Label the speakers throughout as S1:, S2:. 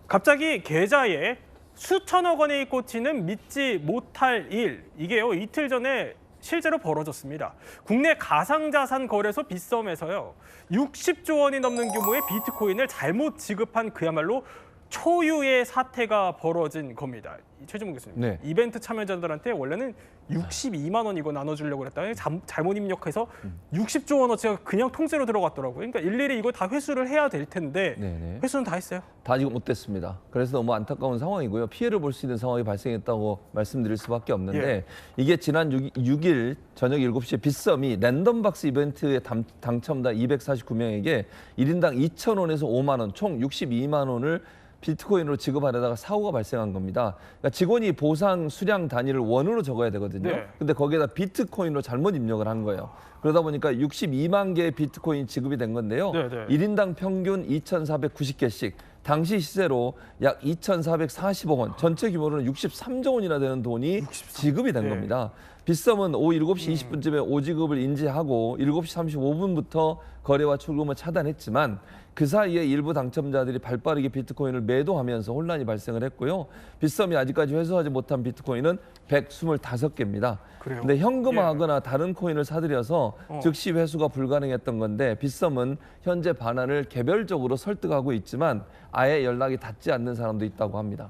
S1: 갑자기 계좌에 수천억 원이 꽂히는 믿지 못할 일. 이게요, 이틀 전에 실제로 벌어졌습니다. 국내 가상자산 거래소 빗썸에서요, 60조 원이 넘는 규모의 비트코인을 잘못 지급한 그야말로 초유의 사태가 벌어진 겁니다. 최준문 교수님,
S2: 네.
S1: 이벤트 참여자들한테 원래는 62만 원 이거 나눠주려고 그랬다가 잘못 입력해서 60조 원어치가 그냥 통째로 들어갔더라고요. 그러니까 일일이 이거 다 회수를 해야 될 텐데
S2: 네네.
S1: 회수는 다 했어요?
S2: 다 아직 못됐습니다. 그래서 너무 안타까운 상황이고요. 피해를 볼 수 있는 상황이 발생했다고 말씀드릴 수밖에 없는데
S1: 예.
S2: 이게 지난 6일 저녁 7시에 빗썸이 랜덤박스 이벤트에 당첨자 249명에게 1인당 2,000원에서 5만 원, 총 62만 원을 비트코인으로 지급하려다가 사고가 발생한 겁니다. 그러니까 직원이 보상 수량 단위를 원으로 적어야 되거든요.
S1: 네.
S2: 근데 거기에다 비트코인으로 잘못 입력을 한 거예요. 그러다 보니까 62만 개의 비트코인 지급이 된 건데요.
S1: 네, 네.
S2: 1인당 평균 2,490개씩, 당시 시세로 약 2,440억 원, 전체 규모로는 63조 원이나 되는 돈이 지급이 된
S1: 네.
S2: 겁니다. 빗썸은 오후 7시 20분쯤에 오지급을 인지하고 7시 35분부터 거래와 출금을 차단했지만 그 사이에 일부 당첨자들이 발빠르게 비트코인을 매도하면서 혼란이 발생을 했고요. 빗썸이 아직까지 회수하지 못한 비트코인은 125개입니다.
S1: 그래요?
S2: 근데 현금화하거나 다른 코인을 사들여서 즉시 회수가 불가능했던 건데 빗썸은 현재 반환을 개별적으로 설득하고 있지만 아예 연락이 닿지 않는 사람도 있다고 합니다.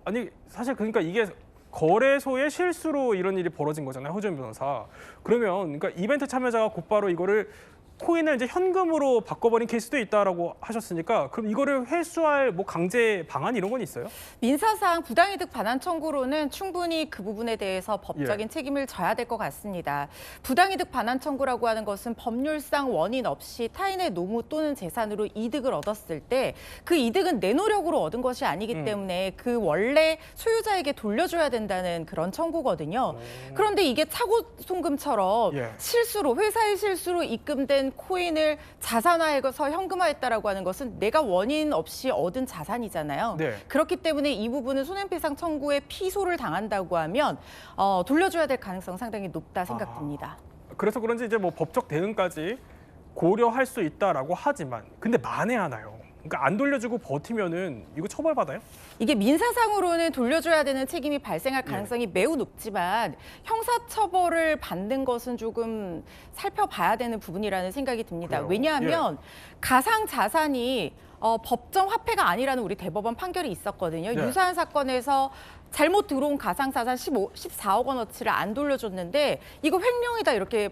S1: 아니 사실 그러니까 이게 거래소의 실수로 이런 일이 벌어진 거잖아요, 허준 변호사. 그러면 그러니까 이벤트 참여자가 곧바로 이거를 코인을 이제 현금으로 바꿔버린 케이스도 있다라고 하셨으니까 그럼 이거를 회수할 뭐 강제 방안 이런 건 있어요?
S3: 민사상 부당이득 반환 청구로는 충분히 그 부분에 대해서 법적인
S1: 예.
S3: 책임을 져야 될 것 같습니다. 부당이득 반환 청구라고 하는 것은 법률상 원인 없이 타인의 노무 또는 재산으로 이득을 얻었을 때 그 이득은 내 노력으로 얻은 것이 아니기 때문에 그 원래 소유자에게 돌려줘야 된다는 그런 청구거든요. 그런데 이게 차고 송금처럼
S1: 예.
S3: 실수로 회사의 실수로 입금된 코인을 자산화해서 현금화했다라고 하는 것은 내가 원인 없이 얻은 자산이잖아요.
S1: 네.
S3: 그렇기 때문에 이 부분은 손해배상 청구에 피소를 당한다고 하면 돌려줘야 될 가능성 상당히 높다 생각됩니다.
S1: 그래서 그런지 이제 뭐 법적 대응까지 고려할 수 있다라고 하지만 근데 만에하나요? 그러니까 안 돌려주고 버티면은 이거 처벌받아요?
S3: 이게 민사상으로는 돌려줘야 되는 책임이 발생할 가능성이 매우 높지만 형사처벌을 받는 것은 조금 살펴봐야 되는 부분이라는 생각이 듭니다.
S1: 그래요?
S3: 왜냐하면 가상자산이 법정 화폐가 아니라는 우리 대법원 판결이 있었거든요.
S1: 네.
S3: 유사한 사건에서 잘못 들어온 가상자산 14억 원어치를 안 돌려줬는데 이거 횡령이다 이렇게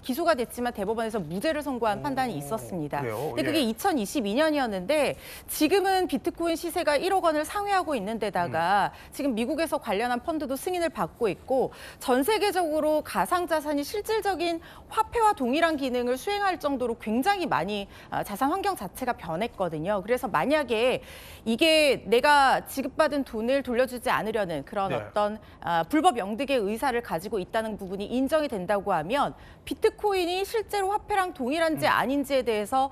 S3: 기소가 됐지만 대법원에서 무죄를 선고한 판단이 있었습니다.
S1: 그래요?
S3: 근데 그게
S1: 예.
S3: 2022년이었는데 지금은 비트코인 시세가 1억 원을 상회하고 있는 데다가 지금 미국에서 관련한 펀드도 승인을 받고 있고 전 세계적으로 가상자산이 실질적인 화폐와 동일한 기능을 수행할 정도로 굉장히 많이 자산 환경 자체가 변했거든요. 그래서 만약에 이게 내가 지급받은 돈을 돌려주지 않으려는 그런
S1: 네.
S3: 어떤 불법 영득의 의사를 가지고 있다는 부분이 인정이 된다고 하면 비트코인이 실제로 화폐랑 동일한지 아닌지에 대해서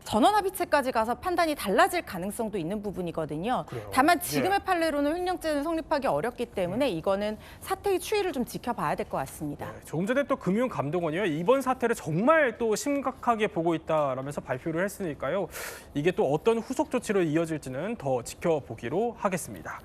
S3: 전원합의체까지 가서 판단이 달라질 가능성도 있는 부분이거든요.
S1: 그래요?
S3: 다만 지금의
S1: 예.
S3: 판례로는 횡령죄는 성립하기 어렵기 때문에 이거는 사태의 추이를 좀 지켜봐야 될 것 같습니다.
S1: 네, 조금 전에 또 금융감독원이요, 이번 사태를 정말 또 심각하게 보고 있다라면서 발표를 했으니까요. 이게 또 어떤 후속 조치로 이어질지는 더 지켜보기로 하겠습니다.